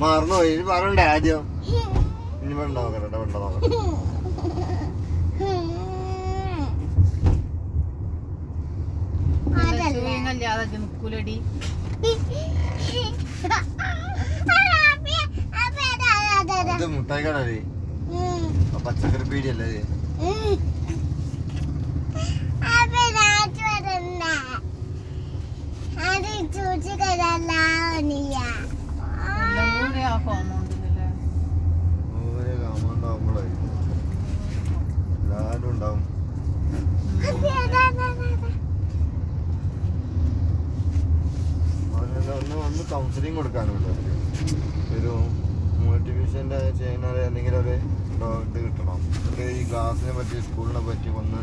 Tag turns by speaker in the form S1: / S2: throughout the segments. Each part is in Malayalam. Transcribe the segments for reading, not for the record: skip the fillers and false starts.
S1: മറന്നുപോയി പറഞ്ഞേ ആദ്യം. ഇനി വേണ്ട നോക്കട്ടെ വേണ്ട നോക്കട്ടെ. ഇത് മുട്ടായി കടേ പച്ചക്കറി പീടിയല്ലേ എല്ലാരും ഉണ്ടാവും. ഒന്ന് കൗൺസിലിംഗ് കൊടുക്കാനുണ്ട്. ഒരു മോട്ടിവേഷൻ്റെ ചെയ്യുന്ന എന്തെങ്കിലും ഒരു ഇത് കിട്ടണം. ഈ ക്ലാസ്സിനെ പറ്റി സ്കൂളിനെ പറ്റി ഒന്ന്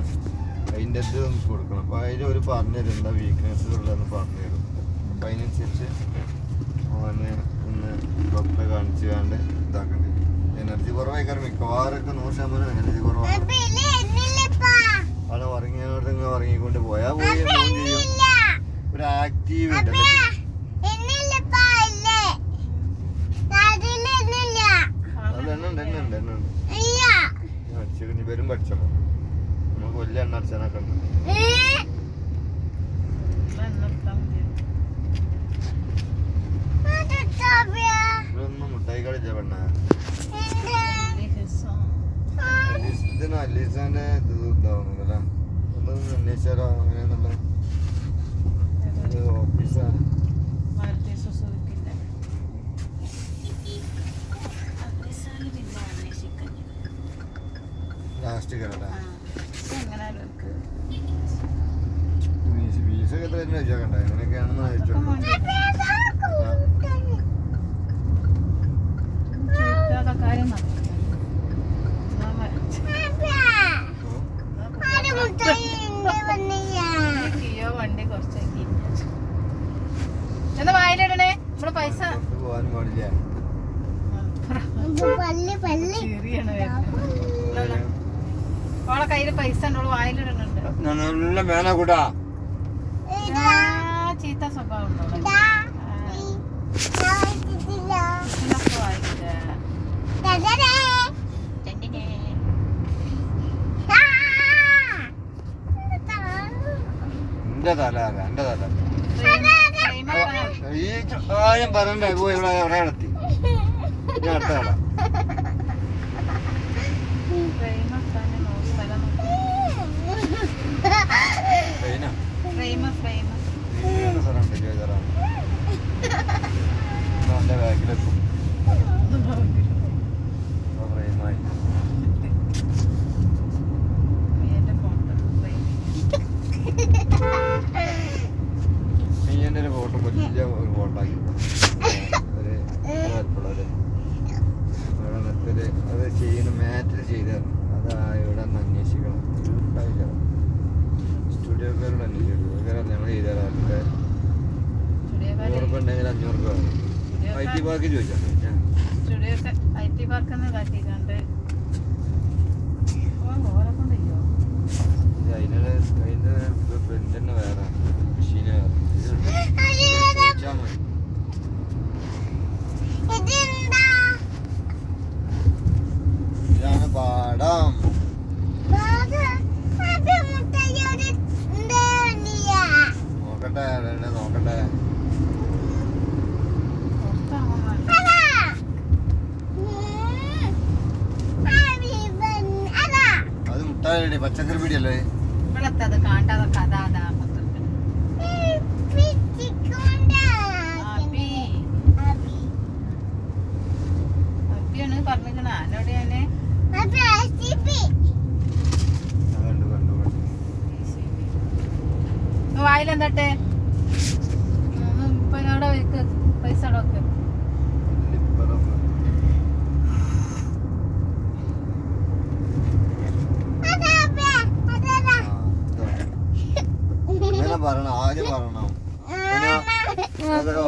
S1: അതിൻ്റെ ഇത് കൊടുക്കണം. അപ്പോൾ അതിൽ ഒരു പറഞ്ഞുതരും എന്താ വീക്ക്നെസ്സുള്ളതെന്ന് പറഞ്ഞുതരും. അപ്പം അതിനനുസരിച്ച് അവന് ഒന്ന് ഡോക്ടറെ കാണിച്ച് കണ്ട് ഇതാക്കണ്ടേ. എനർജി കുറവായിക്കാരം മിക്കവാറൊക്കെ 100% എനർജി കുറവാണ്. അവിടെ ഉറങ്ങിയോട് ഉറങ്ങിക്കൊണ്ട് പോയാൽ പോയി ചെയ്യും. ഒരു ആക്റ്റീവ് ഉണ്ടല്ലോ. അടിച്ചു വരും പഠിച്ചോ നമുക്ക് വലിയ എണ്ണ അടിച്ചാനൊക്കെ ഉണ്ട്. ഇതൊന്നും മുട്ടായി കളിച്ച പെണ്ണ ഇതിന് അലീസാന്റെ ഇത് ഇതാവുന്നില്ല. ഒന്നും അന്വേഷിച്ചാലോ അങ്ങനെയെന്നുള്ള ഓഫീസാണ്. ലാസ്റ്റ് കേട്ടാ ഫീസൊക്കെ എത്ര ചോദിച്ചോക്കണ്ട എങ്ങനെയൊക്കെയാണെന്ന്
S2: വണ്ടി കുറച്ചേക്ക് എന്താ വായിലിടണേ നമ്മള് പൈസ
S1: പോകാൻ പാടില്ല.
S2: ഓളെ കയ്യില് പൈസ ഉണ്ട്. വായിലിടുന്നുണ്ട്.
S1: നല്ല വേണ കൂട്ടാ
S2: ചീത്ത സ്വഭാവം ഉണ്ടോ?
S1: എന്റെ തല എന്റെ തല ഈ ആയം പറയണ്ടേ പോയി ഇവിടെ എവിടെ നടത്തി ഞാൻ അടുത്ത കട സ്ഥലമുണ്ട് ചോദിച്ചാറാണ് എന്റെ ബാക്കിലെത്തും ഫ്രെയിമായി. നീ എൻ്റെ ഒരു ഫോട്ടോ വലിയ ഒരു ഫോട്ടോ ആക്കി ഒരു അത് ചെയ്യുന്ന മാറ്റിൽ ചെയ്തായിരുന്നു. അതാ ഇവിടെ ഒന്ന് അന്വേഷിക്കണം. സ്റ്റുഡിയോക്കാരോട് അന്വേഷിക്കണം. ഞങ്ങൾ ചെയ്താലും ₹100 ഉണ്ടെങ്കിൽ ₹500 IT പാർക്ക് ചോദിച്ചാൽ
S2: IT പാർക്കെന്ന് കാട്ടിക്കാണ്ട്
S1: അതിൻ്റെ പ്രിന്റ് തന്നെ വേറെ മെഷീന് ചോദിച്ചാൽ മതി. ഇതാണ് പാടം. നോക്കട്ടെ നോക്കട്ടെ അത് മുട്ടായി പച്ചക്കറി പീടിയല്ലേ
S2: ഇവിടത്തത് കാണ്ടതൊക്കെ അതാ അപ്പിയാണ് പറഞ്ഞിരിക്കണ എന്നോട് ഞാന് വായിലെന്തട്ടെ ഇപ്പൊ അവിടെ വെക്ക് പൈസ അടക്ക്.
S1: പറയണം ആദ്യം പറയണം. അതൊക്കെ